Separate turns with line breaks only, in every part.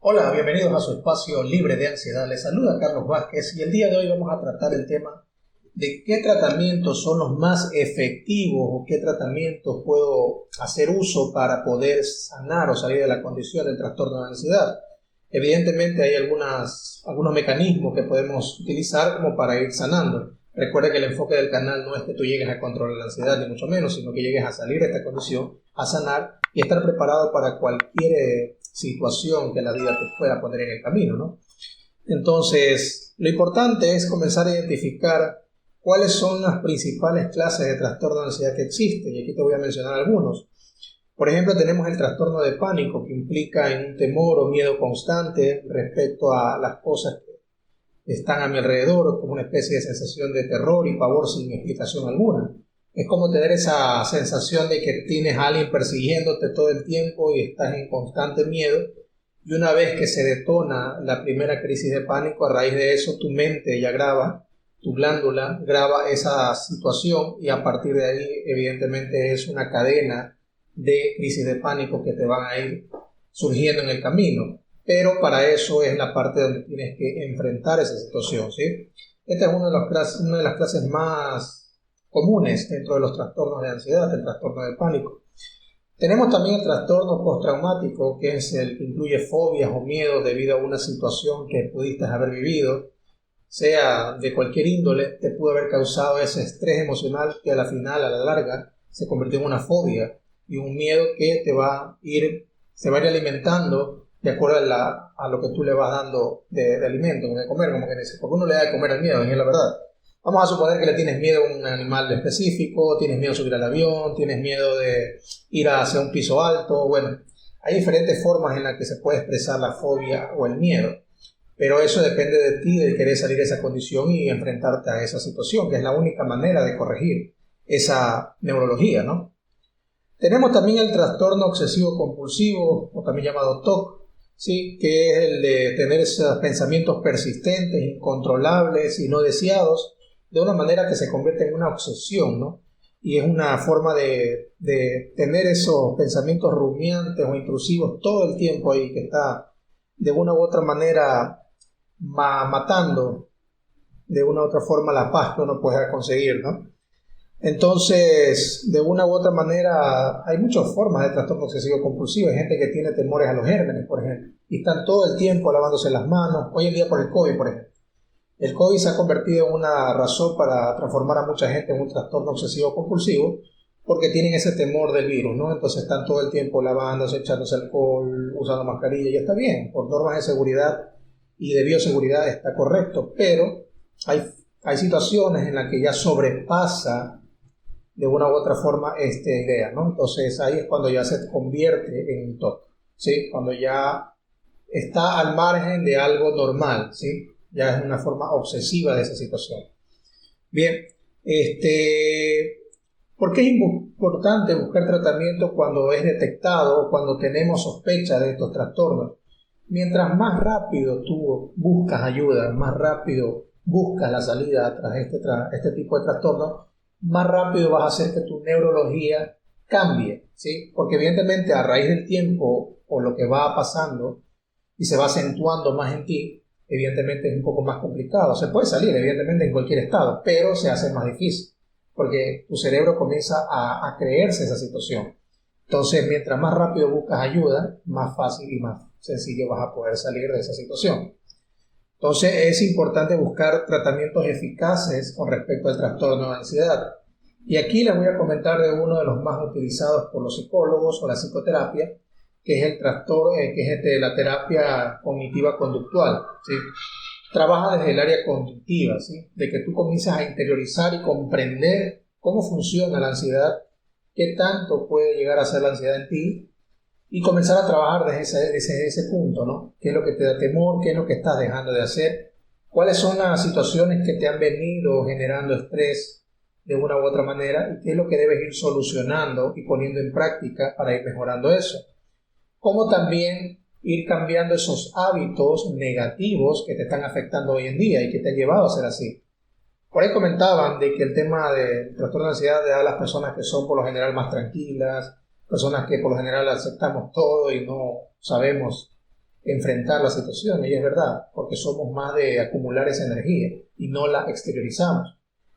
Hola, bienvenidos a su espacio libre de ansiedad. Les saluda Carlos Vázquez y el día de hoy vamos a tratar el tema de qué tratamientos son los más efectivos o qué tratamientos puedo hacer uso para poder sanar o salir de la condición del trastorno de ansiedad. Evidentemente hay algunos mecanismos que podemos utilizar como para ir sanando. Recuerda que el enfoque del canal no es que tú llegues a controlar la ansiedad, ni mucho menos, sino que llegues a salir de esta condición, a sanar y estar preparado para cualquier situación que la vida te pueda poner en el camino, ¿no? Entonces, lo importante es comenzar a identificar cuáles son las principales clases de trastorno de ansiedad que existen, y aquí te voy a mencionar algunos. Por ejemplo, tenemos el trastorno de pánico, que implica en un temor o miedo constante respecto a las cosas que están a mi alrededor, como una especie de sensación de terror y pavor sin explicación alguna. Es como tener esa sensación de que tienes a alguien persiguiéndote todo el tiempo y estás en constante miedo. Y una vez que se detona la primera crisis de pánico, a raíz de eso tu mente ya graba, tu glándula graba esa situación y a partir de ahí evidentemente es una cadena de crisis de pánico que te van a ir surgiendo en el camino. Pero para eso es la parte donde tienes que enfrentar esa situación, ¿sí? Esta es una de las clases más comunes dentro de los trastornos de ansiedad, el trastorno de pánico. Tenemos también el trastorno postraumático, que es el que incluye fobias o miedos debido a una situación que pudiste haber vivido, sea de cualquier índole, te pudo haber causado ese estrés emocional que a la final, a la larga, se convirtió en una fobia y un miedo que se va a ir alimentando de acuerdo a lo que tú le vas dando de alimento, de comer, como que dices, porque uno le da de comer al miedo, y es la verdad. Vamos a suponer que le tienes miedo a un animal específico, tienes miedo a subir al avión, tienes miedo de ir hacia un piso alto. Bueno, hay diferentes formas en las que se puede expresar la fobia o el miedo, pero eso depende de ti, de querer salir de esa condición y enfrentarte a esa situación, que es la única manera de corregir esa neurología, ¿no? Tenemos también el trastorno obsesivo compulsivo, o también llamado TOC, ¿sí? Que es el de tener esos pensamientos persistentes, incontrolables y no deseados, de una manera que se convierte en una obsesión, ¿no? Y es una forma de tener esos pensamientos rumiantes o intrusivos todo el tiempo ahí, que está de una u otra manera matando de una u otra forma la paz que uno puede conseguir, ¿no? Entonces, de una u otra manera, hay muchas formas de trastorno obsesivo compulsivo. Hay gente que tiene temores a los gérmenes, por ejemplo, y están todo el tiempo lavándose las manos. Hoy en día por el COVID, por ejemplo. El COVID se ha convertido en una razón para transformar a mucha gente en un trastorno obsesivo compulsivo porque tienen ese temor del virus, ¿no? Entonces están todo el tiempo lavándose, echándose alcohol, usando mascarilla, y está bien, por normas de seguridad y de bioseguridad está correcto, pero hay situaciones en las que ya sobrepasa de una u otra forma esta idea, ¿no? Entonces ahí es cuando ya se convierte en un TOC, ¿sí? Cuando ya está al margen de algo normal, ¿sí? Ya es una forma obsesiva de esa situación. Bien, ¿por qué es importante buscar tratamiento cuando es detectado o cuando tenemos sospecha de estos trastornos? Mientras más rápido tú buscas ayuda, más rápido buscas la salida tras este tipo de trastorno, más rápido vas a hacer que tu neurología cambie, ¿sí? Porque evidentemente a raíz del tiempo o lo que va pasando y se va acentuando más en ti, evidentemente es un poco más complicado. Se puede salir, evidentemente, en cualquier estado, pero se hace más difícil, porque tu cerebro comienza a creerse esa situación. Entonces, mientras más rápido buscas ayuda, más fácil y más sencillo vas a poder salir de esa situación. Entonces, es importante buscar tratamientos eficaces con respecto al trastorno de ansiedad. Y aquí les voy a comentar de uno de los más utilizados por los psicólogos o la psicoterapia, que es el trastorno, que es la terapia cognitiva conductual, ¿sí? Trabaja desde el área cognitiva, ¿sí? De que tú comienzas a interiorizar y comprender cómo funciona la ansiedad, qué tanto puede llegar a ser la ansiedad en ti, y comenzar a trabajar desde ese punto, ¿no? ¿Qué es lo que te da temor? ¿Qué es lo que estás dejando de hacer? ¿Cuáles son las situaciones que te han venido generando estrés de una u otra manera? ¿Y qué es lo que debes ir solucionando y poniendo en práctica para ir mejorando eso? Como también ir cambiando esos hábitos negativos que te están afectando hoy en día y que te han llevado a ser así. Por ahí comentaban de que el tema del trastorno de ansiedad le da a las personas que son por lo general más tranquilas, personas que por lo general aceptamos todo y no sabemos enfrentar la situación, y es verdad, porque somos más de acumular esa energía y no la exteriorizamos.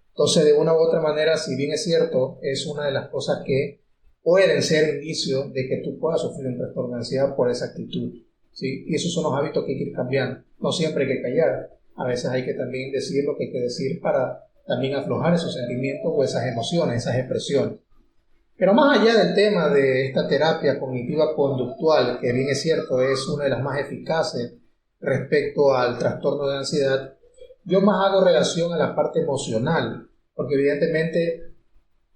Entonces, de una u otra manera, si bien es cierto, es una de las cosas que pueden ser indicios de que tú puedas sufrir un trastorno de ansiedad por esa actitud, ¿sí? Y esos son los hábitos que hay que ir cambiando. No siempre hay que callar, a veces hay que también decir lo que hay que decir para también aflojar esos sentimientos o esas emociones, esas expresiones. Pero más allá del tema de esta terapia cognitiva conductual, que bien es cierto es una de las más eficaces respecto al trastorno de ansiedad, yo más hago relación a la parte emocional, porque evidentemente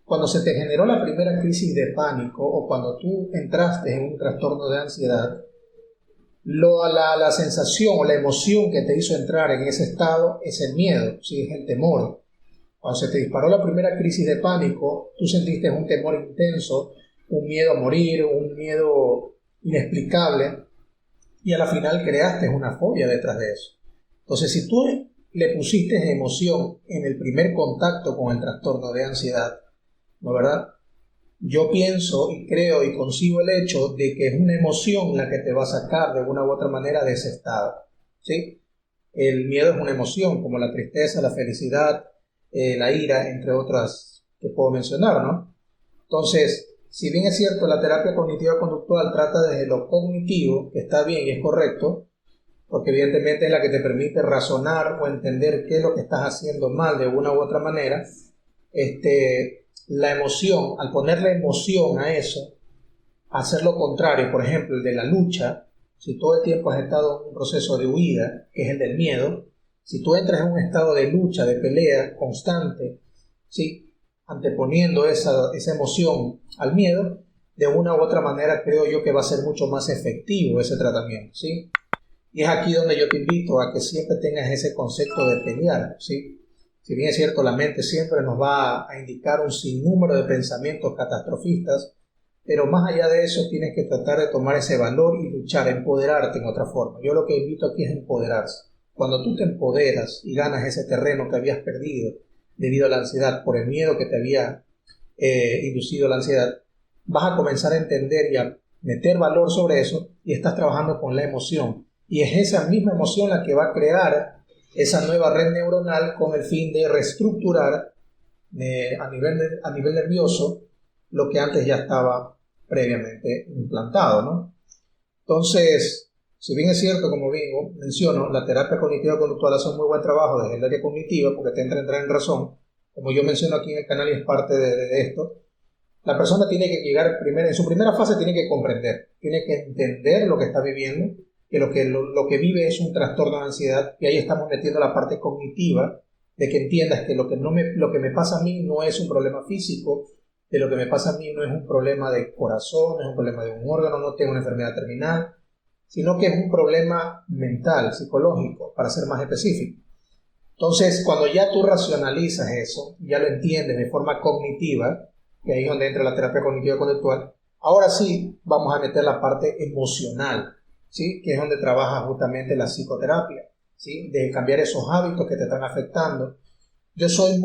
cuando se te generó la primera crisis de pánico o cuando tú entraste en un trastorno de ansiedad, la sensación o la emoción que te hizo entrar en ese estado es el miedo, ¿sí? Es el temor. Cuando se te disparó la primera crisis de pánico, tú sentiste un temor intenso, un miedo a morir, un miedo inexplicable, y a la final creaste una fobia detrás de eso. Entonces, si tú le pusiste emoción en el primer contacto con el trastorno de ansiedad, ¿no verdad? Yo pienso y creo y concibo el hecho de que es una emoción la que te va a sacar de una u otra manera de ese estado, ¿sí? El miedo es una emoción, como la tristeza, la felicidad, la ira, entre otras que puedo mencionar, ¿no? Entonces, si bien es cierto, la terapia cognitiva conductual trata desde lo cognitivo, que está bien y es correcto, porque evidentemente es la que te permite razonar o entender qué es lo que estás haciendo mal de una u otra manera, la emoción, al ponerle emoción a eso, hacer lo contrario, por ejemplo, el de la lucha, si todo el tiempo has estado en un proceso de huida, que es el del miedo, si tú entras en un estado de lucha, de pelea constante, ¿sí? Anteponiendo esa emoción al miedo, de una u otra manera creo yo que va a ser mucho más efectivo ese tratamiento, ¿sí? Y es aquí donde yo te invito a que siempre tengas ese concepto de pelear, ¿sí? Si bien es cierto, la mente siempre nos va a indicar un sinnúmero de pensamientos catastrofistas, pero más allá de eso tienes que tratar de tomar ese valor y luchar, empoderarte en otra forma. Yo lo que invito aquí es empoderarse. Cuando tú te empoderas y ganas ese terreno que habías perdido debido a la ansiedad, por el miedo que te había inducido la ansiedad, vas a comenzar a entender y a meter valor sobre eso y estás trabajando con la emoción. Y es esa misma emoción la que va a crear esa nueva red neuronal con el fin de reestructurar a nivel nervioso lo que antes ya estaba previamente implantado, ¿no? Entonces, si bien es cierto, como digo, menciono, la terapia cognitiva conductual hace un muy buen trabajo desde el área cognitiva porque te entra a entrar en razón, como yo menciono aquí en el canal y es parte de esto. La persona tiene que llegar primero, en su primera fase tiene que comprender, tiene que entender lo que está viviendo, que lo que vive es un trastorno de ansiedad, y ahí estamos metiendo la parte cognitiva, de que entiendas que lo que me pasa a mí no es un problema físico, de lo que me pasa a mí no es un problema de corazón, no es un problema de un órgano, no tengo una enfermedad terminal, sino que es un problema mental, psicológico, para ser más específico. Entonces, cuando ya tú racionalizas eso, ya lo entiendes de forma cognitiva, que ahí es donde entra la terapia cognitiva conductual, ahora sí vamos a meter la parte emocional, ¿sí? Que es donde trabaja justamente la psicoterapia, ¿sí? De cambiar esos hábitos que te están afectando. Yo soy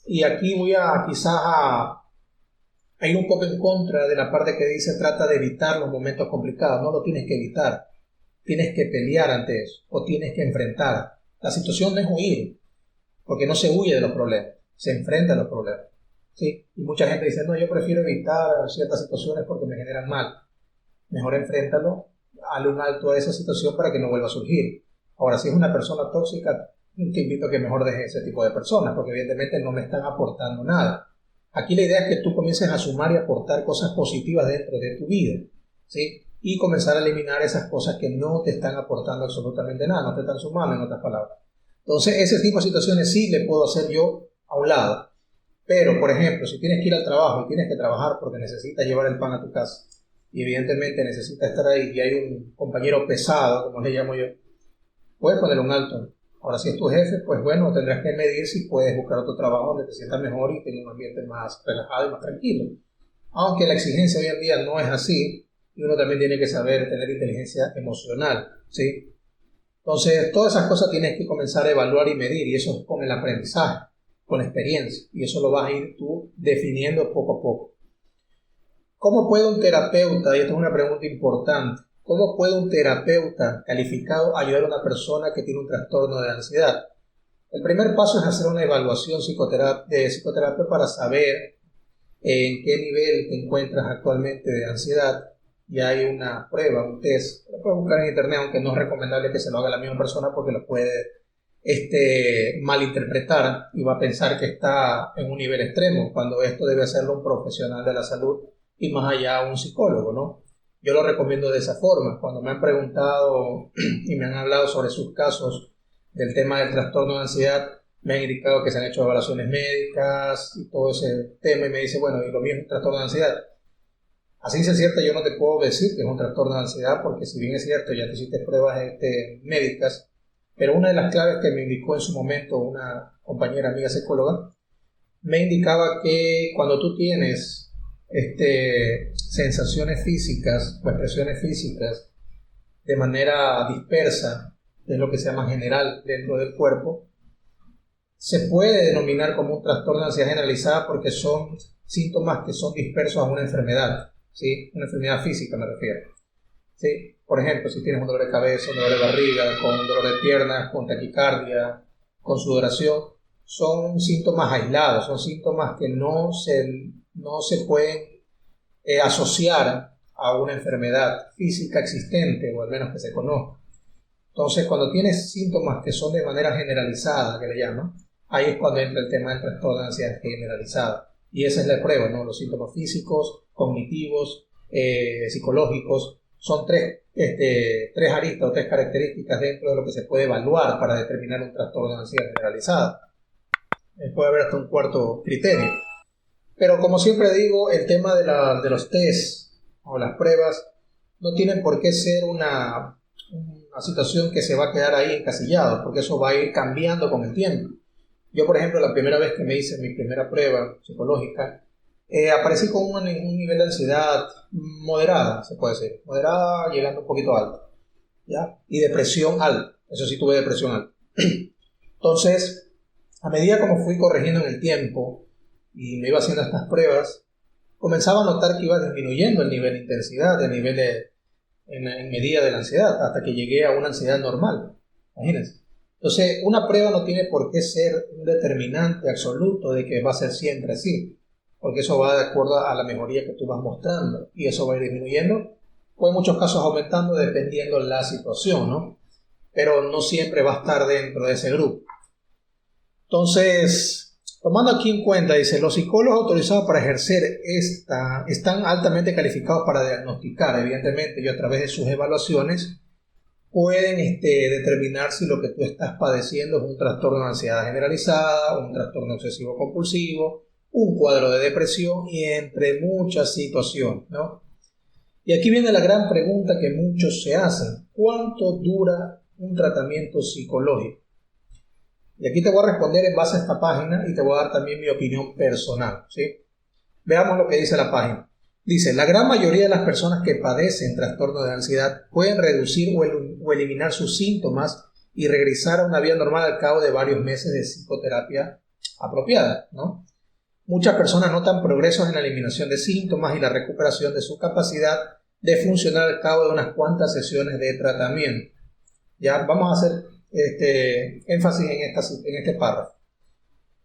y aquí voy a quizás a ir un poco en contra de la parte que dice trata de evitar los momentos complicados. No lo tienes que evitar, tienes que pelear ante eso, o tienes que enfrentar. La situación no es huir, porque no se huye de los problemas, se enfrenta a los problemas. ¿Sí? Y mucha gente dice, no, yo prefiero evitar ciertas situaciones porque me generan mal. Mejor enfréntalo, hazle un alto a esa situación para que no vuelva a surgir. Ahora, si es una persona tóxica, te invito a que mejor dejes ese tipo de personas, porque evidentemente no me están aportando nada. Aquí la idea es que tú comiences a sumar y aportar cosas positivas dentro de tu vida, ¿sí? Y comenzar a eliminar esas cosas que no te están aportando absolutamente nada, no te están sumando, en otras palabras. Entonces, ese tipo de situaciones sí le puedo hacer yo a un lado. Pero, por ejemplo, si tienes que ir al trabajo y tienes que trabajar porque necesitas llevar el pan a tu casa y evidentemente necesitas estar ahí y hay un compañero pesado, como le llamo yo, puedes ponerle un alto. Ahora, si es tu jefe, pues bueno, tendrás que medir si puedes buscar otro trabajo donde te sientas mejor y tengas un ambiente más relajado y más tranquilo. Aunque la exigencia hoy en día no es así, y uno también tiene que saber tener inteligencia emocional, ¿sí? Entonces, todas esas cosas tienes que comenzar a evaluar y medir, y eso es con el aprendizaje, con la experiencia, y eso lo vas a ir tú definiendo poco a poco. ¿Cómo puede un terapeuta, y esto es una pregunta importante, ¿Cómo puede un terapeuta calificado ayudar a una persona que tiene un trastorno de ansiedad? El primer paso es hacer una evaluación de psicoterapia para saber en qué nivel te encuentras actualmente de ansiedad. Ya hay una prueba, un test, lo puedes buscar en internet, aunque no es recomendable que se lo haga la misma persona porque lo puede malinterpretar y va a pensar que está en un nivel extremo, cuando esto debe hacerlo un profesional de la salud y más allá un psicólogo, ¿no? Yo lo recomiendo de esa forma. Cuando me han preguntado y me han hablado sobre sus casos del tema del trastorno de ansiedad, me han indicado que se han hecho evaluaciones médicas y todo ese tema y me dice, bueno, y lo mío es un trastorno de ansiedad. Así es cierto, yo no te puedo decir que es un trastorno de ansiedad porque si bien es cierto, ya te hiciste pruebas médicas, pero una de las claves que me indicó en su momento una compañera amiga psicóloga, me indicaba que cuando tú tienes sensaciones físicas o expresiones físicas de manera dispersa, es lo que se llama general dentro del cuerpo, se puede denominar como un trastorno de ansiedad generalizada porque son síntomas que son dispersos a una enfermedad, ¿sí? Una enfermedad física me refiero, ¿sí? Por ejemplo, si tienes un dolor de cabeza, un dolor de barriga, con un dolor de piernas, con taquicardia, con sudoración, son síntomas aislados, son síntomas que no se pueden asociar a una enfermedad física existente, o al menos que se conozca. Entonces, cuando tienes síntomas que son de manera generalizada, que le llaman, ahí es cuando entra el tema del trastorno de ansiedad generalizada. Y esa es la prueba, ¿no? Los síntomas físicos, cognitivos, psicológicos, son tres aristas o tres características dentro de lo que se puede evaluar para determinar un trastorno de ansiedad generalizada. Puede haber hasta un cuarto criterio. Pero como siempre digo, el tema de los test o las pruebas no tienen por qué ser una situación que se va a quedar ahí encasillado, porque eso va a ir cambiando con el tiempo. Yo, por ejemplo, la primera vez que me hice mi primera prueba psicológica, aparecí con un nivel de ansiedad moderada, se puede decir, moderada llegando un poquito alto, ¿ya? Y depresión alta, eso sí tuve depresión alta. Entonces, a medida como fui corrigiendo en el tiempo y me iba haciendo estas pruebas, comenzaba a notar que iba disminuyendo el nivel de intensidad, el nivel en medida de la ansiedad, hasta que llegué a una ansiedad normal, imagínense. Entonces, una prueba no tiene por qué ser un determinante absoluto de que va a ser siempre así, porque eso va de acuerdo a la mejoría que tú vas mostrando, y eso va a ir disminuyendo, o en muchos casos aumentando dependiendo de la situación, ¿no? Pero no siempre va a estar dentro de ese grupo. Entonces, tomando aquí en cuenta, dice, los psicólogos autorizados para ejercer están altamente calificados para diagnosticar, evidentemente, y a través de sus evaluaciones pueden determinar si lo que tú estás padeciendo es un trastorno de ansiedad generalizada, un trastorno obsesivo compulsivo, un cuadro de depresión y entre muchas situaciones, ¿no? Y aquí viene la gran pregunta que muchos se hacen: ¿cuánto dura un tratamiento psicológico? Y aquí te voy a responder en base a esta página y te voy a dar también mi opinión personal, ¿sí? Veamos lo que dice la página. Dice, la gran mayoría de las personas que padecen trastorno de ansiedad pueden reducir o eliminar sus síntomas y regresar a una vida normal al cabo de varios meses de psicoterapia apropiada, ¿no? Muchas personas notan progresos en la eliminación de síntomas y la recuperación de su capacidad de funcionar al cabo de unas cuantas sesiones de tratamiento. Ya vamos a hacer énfasis en este párrafo.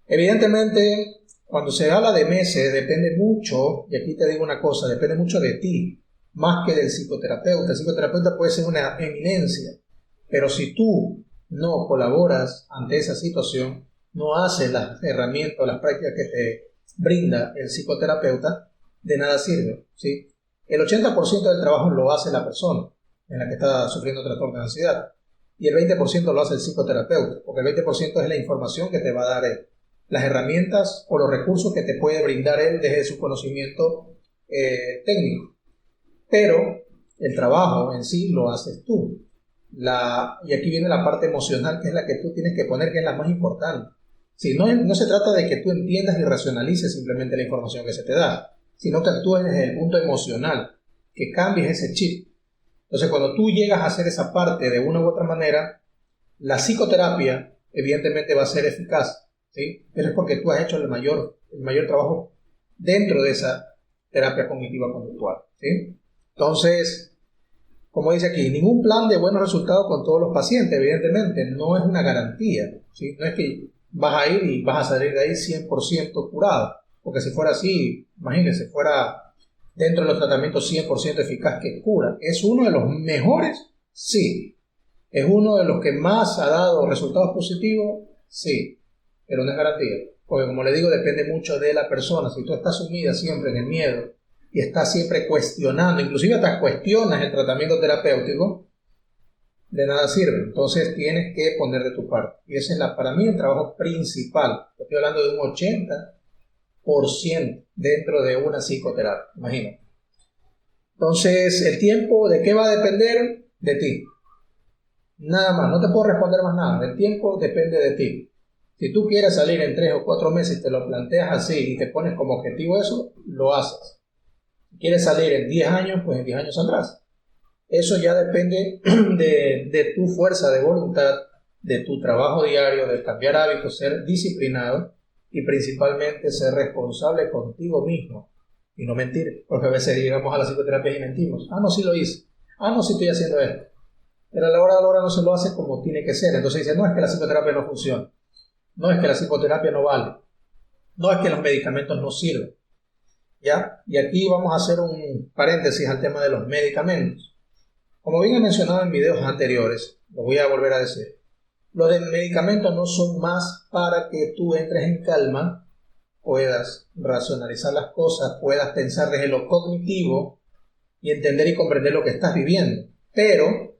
Evidentemente, cuando se habla de meses, depende mucho, y aquí te digo una cosa, depende mucho de ti, más que del psicoterapeuta. El psicoterapeuta puede ser una eminencia, pero si tú no colaboras ante esa situación, no haces las herramientas o las prácticas que te brinda el psicoterapeuta, de nada sirve, ¿sí? El 80% del trabajo lo hace la persona en la que está sufriendo trastorno de ansiedad, y el 20% lo hace el psicoterapeuta, porque el 20% es la información que te va a dar él, las herramientas o los recursos que te puede brindar él desde su conocimiento técnico. Pero el trabajo en sí lo haces tú. Y aquí viene la parte emocional, que es la que tú tienes que poner, que es la más importante. Si no se trata de que tú entiendas y racionalices simplemente la información que se te da, sino que actúes desde el punto emocional, que cambies ese chip. Entonces, cuando tú llegas a hacer esa parte de una u otra manera, la psicoterapia evidentemente va a ser eficaz, ¿sí? Pero es porque tú has hecho el mayor trabajo dentro de esa terapia cognitiva conductual, ¿sí? Entonces, como dice aquí, ningún plan de buenos resultados con todos los pacientes, evidentemente, no es una garantía, ¿sí? No es que vas a ir y vas a salir de ahí 100% curado, porque si fuera así, imagínense, fuera dentro de los tratamientos 100% eficaz que cura. ¿Es uno de los mejores? Sí. ¿Es uno de los que más ha dado resultados positivos? Sí, pero no es garantía, porque como le digo, depende mucho de la persona. Si tú estás sumida siempre en el miedo y estás siempre cuestionando, inclusive hasta cuestionas el tratamiento terapéutico, de nada sirve. Entonces tienes que poner de tu parte. Y ese es para mí el trabajo principal. Estoy hablando de un 80% dentro de una psicoterapia, imagínate. Entonces, ¿el tiempo de qué va a depender? De ti. Nada más, no te puedo responder más nada. El tiempo depende de ti. Si tú quieres salir en 3 o 4 meses y te lo planteas así y te pones como objetivo eso, lo haces. Si quieres salir en 10 años, pues en 10 años saldrás. Eso ya depende de tu fuerza de voluntad, de tu trabajo diario, de cambiar hábitos, ser disciplinado y principalmente ser responsable contigo mismo y no mentir. Porque a veces llegamos a la psicoterapia y mentimos. Ah, no, sí lo hice. Ah, no, sí estoy haciendo esto. Pero a la hora de la hora no se lo hace como tiene que ser. Entonces dice, no es que la psicoterapia no funciona. No es que la psicoterapia no vale. No es que los medicamentos no sirven. ¿Ya? Y aquí vamos a hacer un paréntesis al tema de los medicamentos. Como bien he mencionado en videos anteriores, lo voy a volver a decir, los de medicamentos no son más para que tú entres en calma, puedas racionalizar las cosas, puedas pensar desde lo cognitivo y entender y comprender lo que estás viviendo. Pero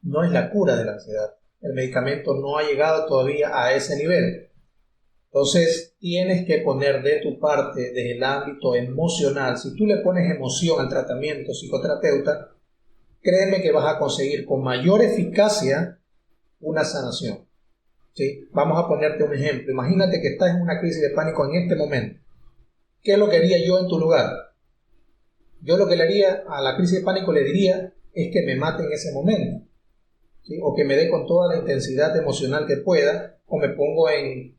no es la cura de la ansiedad. El medicamento no ha llegado todavía a ese nivel. Entonces tienes que poner de tu parte desde el ámbito emocional. Si tú le pones emoción al tratamiento psicoterapeuta, créeme que vas a conseguir con mayor eficacia una sanación. ¿Sí? Vamos a ponerte un ejemplo. Imagínate que estás en una crisis de pánico en este momento. ¿Qué es lo que haría yo en tu lugar? Yo lo que le haría a la crisis de pánico le diría es que me mate en ese momento. ¿Sí? O que me dé con toda la intensidad emocional que pueda, o me pongo en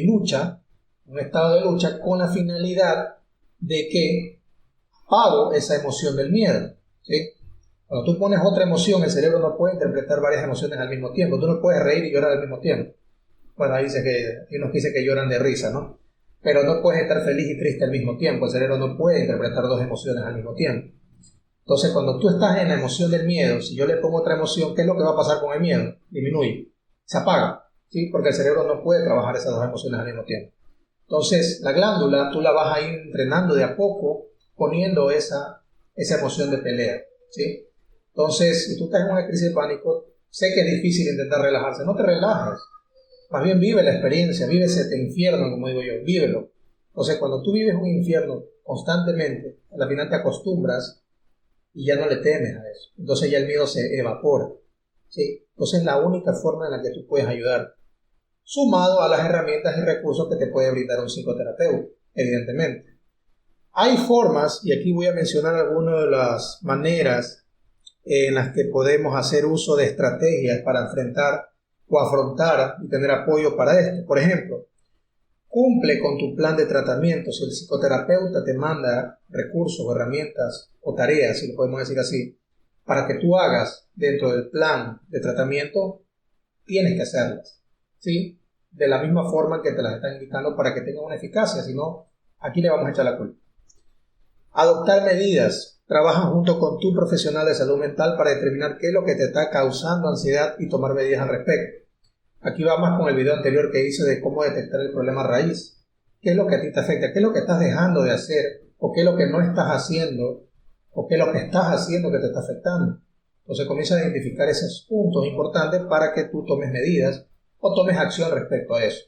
lucha, en un estado de lucha, con la finalidad de que apago esa emoción del miedo. ¿Sí? Cuando tú pones otra emoción, el cerebro no puede interpretar varias emociones al mismo tiempo. Tú no puedes reír y llorar al mismo tiempo. Bueno, ahí dice hay unos que dicen que lloran de risa, ¿no? Pero no puedes estar feliz y triste al mismo tiempo. El cerebro no puede interpretar dos emociones al mismo tiempo. Entonces, cuando tú estás en la emoción del miedo, si yo le pongo otra emoción, ¿qué es lo que va a pasar con el miedo? Disminuye, se apaga, ¿sí? Porque el cerebro no puede trabajar esas dos emociones al mismo tiempo. Entonces, la glándula tú la vas a ir entrenando de a poco, poniendo esa emoción de pelea, ¿sí? Entonces, si tú estás en una crisis de pánico, sé que es difícil intentar relajarse, no te relajes, más bien vive la experiencia, vive ese infierno, como digo yo, vívelo. Entonces, cuando tú vives un infierno constantemente, al final te acostumbras y ya no le temes a eso. Entonces ya el miedo se evapora, ¿sí? Entonces es la única forma en la que tú puedes ayudar, sumado a las herramientas y recursos que te puede brindar un psicoterapeuta, evidentemente. Hay formas, y aquí voy a mencionar algunas de las maneras en las que podemos hacer uso de estrategias para enfrentar o afrontar y tener apoyo para esto. Por ejemplo, cumple con tu plan de tratamiento. Si el psicoterapeuta te manda recursos o herramientas o tareas, si lo podemos decir así, para que tú hagas dentro del plan de tratamiento, tienes que hacerlas, ¿sí? De la misma forma que te las están indicando para que tengan una eficacia, si no, aquí le vamos a echar la culpa. Adoptar medidas. Trabaja junto con tu profesional de salud mental para determinar qué es lo que te está causando ansiedad y tomar medidas al respecto. Aquí va más con el video anterior que hice de cómo detectar el problema raíz. ¿Qué es lo que a ti te afecta? ¿Qué es lo que estás dejando de hacer? ¿O qué es lo que no estás haciendo? ¿O qué es lo que estás haciendo que te está afectando? Entonces comienza a identificar esos puntos importantes para que tú tomes medidas o tomes acción respecto a eso.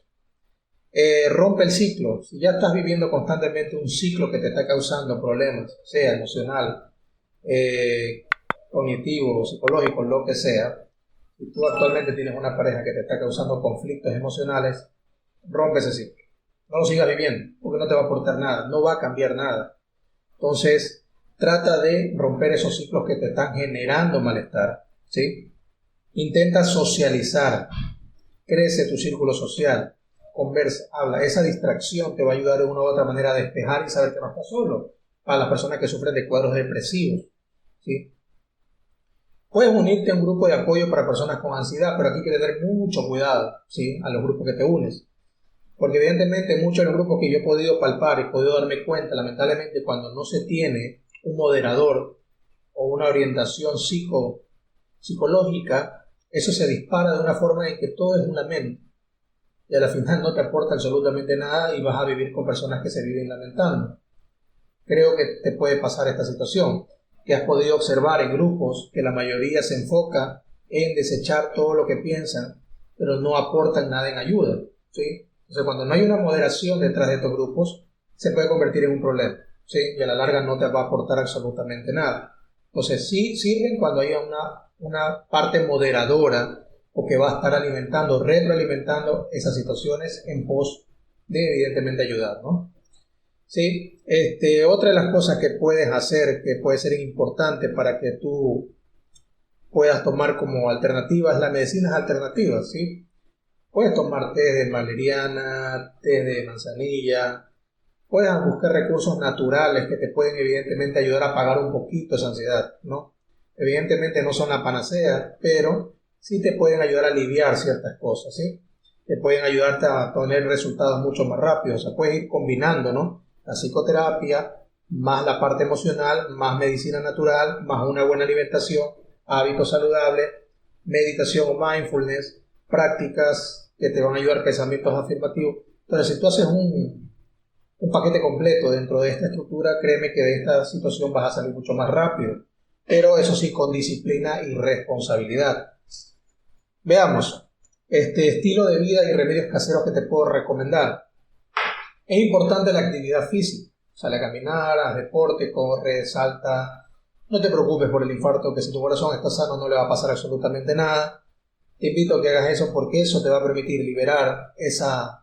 Rompe el ciclo. Si ya estás viviendo constantemente un ciclo que te está causando problemas, sea emocional, cognitivo, psicológico, lo que sea, si tú actualmente tienes una pareja que te está causando conflictos emocionales, rompe ese ciclo. No lo sigas viviendo, porque no te va a aportar nada, no va a cambiar nada. Entonces, trata de romper esos ciclos que te están generando malestar, ¿sí? Intenta socializar, crece tu círculo social, conversa, habla. Esa distracción te va a ayudar de una u otra manera a despejar y saber que no estás solo. Para las personas que sufren de cuadros depresivos, ¿sí? Puedes unirte a un grupo de apoyo para personas con ansiedad, pero aquí hay que tener mucho cuidado, ¿sí? A los grupos que te unes. Porque evidentemente muchos de los grupos que yo he podido palpar y podido darme cuenta, lamentablemente, cuando no se tiene un moderador o una orientación psicológica, eso se dispara de una forma en que todo es un lamento. Y a la final no te aporta absolutamente nada y vas a vivir con personas que se viven lamentando. Creo que te puede pasar esta situación, que has podido observar en grupos que la mayoría se enfoca en desechar todo lo que piensan, pero no aportan nada en ayuda, ¿sí? Entonces, cuando no hay una moderación detrás de estos grupos, se puede convertir en un problema, ¿sí? Y a la larga no te va a aportar absolutamente nada. Entonces, sí sirven cuando haya una parte moderadora o que va a estar alimentando, retroalimentando esas situaciones en pos de, evidentemente, ayudar, ¿no? Sí, otra de las cosas que puedes hacer, que puede ser importante para que tú puedas tomar como alternativas, las medicinas alternativas, ¿sí? Puedes tomar té de valeriana, té de manzanilla, puedes buscar recursos naturales que te pueden evidentemente ayudar a apagar un poquito esa ansiedad, ¿no? Evidentemente no son la panacea, pero sí te pueden ayudar a aliviar ciertas cosas, ¿sí? Te pueden ayudarte a tener resultados mucho más rápidos, o sea, puedes ir combinando, ¿no? La psicoterapia, más la parte emocional, más medicina natural, más una buena alimentación, hábitos saludables, meditación o mindfulness, prácticas que te van a ayudar, pensamientos afirmativos. Entonces, si tú haces un paquete completo dentro de esta estructura, créeme que de esta situación vas a salir mucho más rápido, pero eso sí, con disciplina y responsabilidad. Veamos, estilo de vida y remedios caseros que te puedo recomendar. Es importante la actividad física. Sale a caminar, haz deporte, corre, salta. No te preocupes por el infarto, que si tu corazón está sano no le va a pasar absolutamente nada. Te invito a que hagas eso porque eso te va a permitir liberar esas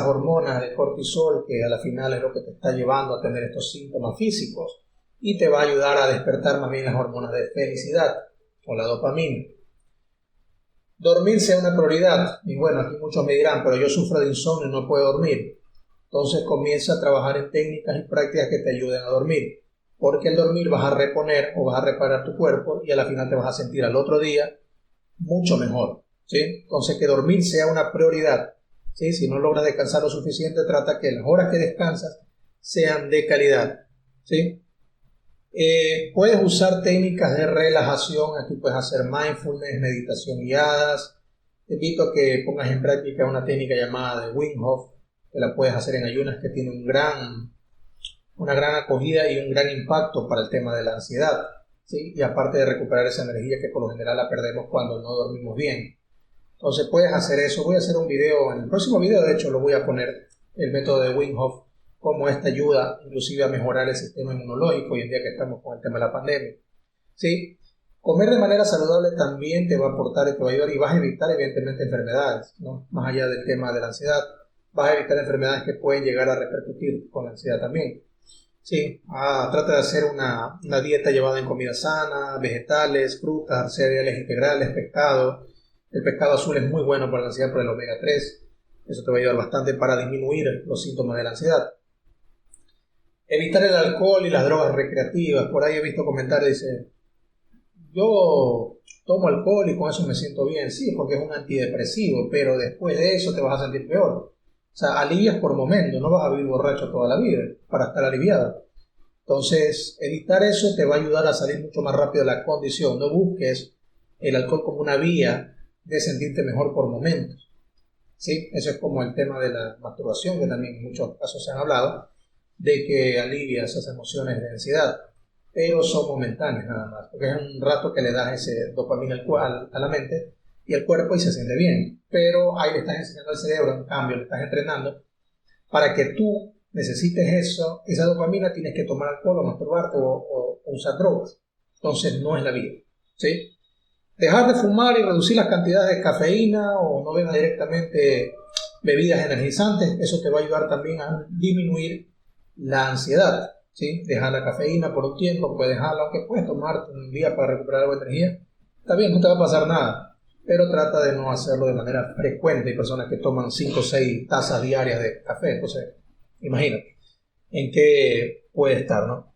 hormonas de cortisol que a la final es lo que te está llevando a tener estos síntomas físicos y te va a ayudar a despertar más bien las hormonas de felicidad o la dopamina. Dormir sea una prioridad. Y bueno, aquí muchos me dirán, pero yo sufro de insomnio y no puedo dormir. Entonces comienza a trabajar en técnicas y prácticas que te ayuden a dormir. Porque al dormir vas a reponer o vas a reparar tu cuerpo y a la final te vas a sentir al otro día mucho mejor, ¿sí? Entonces que dormir sea una prioridad, ¿sí? Si no logras descansar lo suficiente, trata que las horas que descansas sean de calidad, ¿sí? Puedes usar técnicas de relajación. Aquí puedes hacer mindfulness, meditación guiadas. Te invito a que pongas en práctica una técnica llamada de Wim Hof, que la puedes hacer en ayunas, que tiene una gran acogida y un gran impacto para el tema de la ansiedad, ¿sí? Y aparte de recuperar esa energía que por lo general la perdemos cuando no dormimos bien. Entonces puedes hacer eso. Voy a hacer un video, en el próximo video de hecho lo voy a poner, el método de Wim Hof, cómo esta ayuda inclusive a mejorar el sistema inmunológico hoy en día que estamos con el tema de la pandemia, ¿sí? Comer de manera saludable también te va a aportar y te va a ayudar y vas a evitar evidentemente enfermedades, ¿no? Más allá del tema de la ansiedad, vas a evitar enfermedades que pueden llegar a repercutir con la ansiedad también. Sí, trata de hacer una dieta llevada en comida sana, vegetales, frutas, cereales integrales, pescado. El pescado azul es muy bueno para la ansiedad por el omega 3. Eso te va a ayudar bastante para disminuir los síntomas de la ansiedad. Evitar el alcohol y las drogas recreativas. Por ahí he visto comentarios, dice, yo tomo alcohol y con eso me siento bien. Sí, porque es un antidepresivo, pero después de eso te vas a sentir peor. O sea, alivias por momentos, no vas a vivir borracho toda la vida para estar aliviado. Entonces, evitar eso te va a ayudar a salir mucho más rápido de la condición. No busques el alcohol como una vía de sentirte mejor por momentos, ¿sí? Eso es como el tema de la masturbación, que también en muchos casos se han hablado, de que alivia esas emociones de ansiedad, pero son momentáneas nada más, porque es un rato que le das ese dopamina a la mente y al cuerpo y se siente bien, pero ahí le estás enseñando al cerebro, en cambio le estás entrenando, para que tú necesites esa dopamina tienes que tomar alcohol o masturbarte o usar drogas. Entonces no es la vida, ¿sí? Dejar de fumar y reducir las cantidades de cafeína o no bebas directamente bebidas energizantes, eso te va a ayudar también a disminuir la ansiedad, ¿sí? Dejar la cafeína por un tiempo, puedes dejarla, aunque puedes tomarte un día para recuperar algo de energía, está bien, no te va a pasar nada, pero trata de no hacerlo de manera frecuente. Hay personas que toman 5 o 6 tazas diarias de café, entonces imagínate en qué puede estar, ¿no?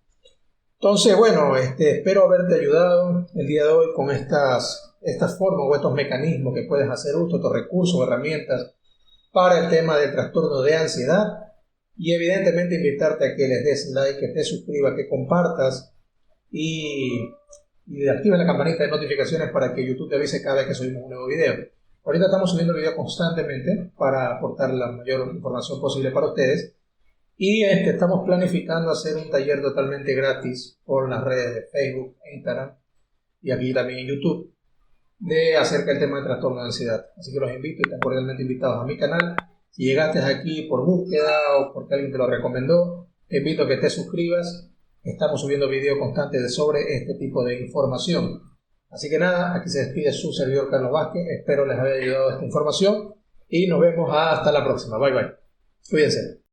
Entonces, bueno, espero haberte ayudado el día de hoy con estas formas o estos mecanismos que puedes hacer uso, estos recursos o herramientas para el tema del trastorno de ansiedad. Y evidentemente invitarte a que les des like, que te suscribas, que compartas y actives la campanita de notificaciones para que YouTube te avise cada vez que subimos un nuevo video. Ahorita estamos subiendo video constantemente para aportar la mayor información posible para ustedes. Y estamos planificando hacer un taller totalmente gratis por las redes de Facebook e Instagram y aquí también en YouTube acerca del tema del trastorno de ansiedad. Así que los invito y están cordialmente invitados a mi canal. Si llegaste aquí por búsqueda o porque alguien te lo recomendó, te invito a que te suscribas. Estamos subiendo videos constantes sobre este tipo de información. Así que nada, aquí se despide su servidor Carlos Vázquez. Espero les haya ayudado esta información y nos vemos hasta la próxima. Bye bye. Cuídense.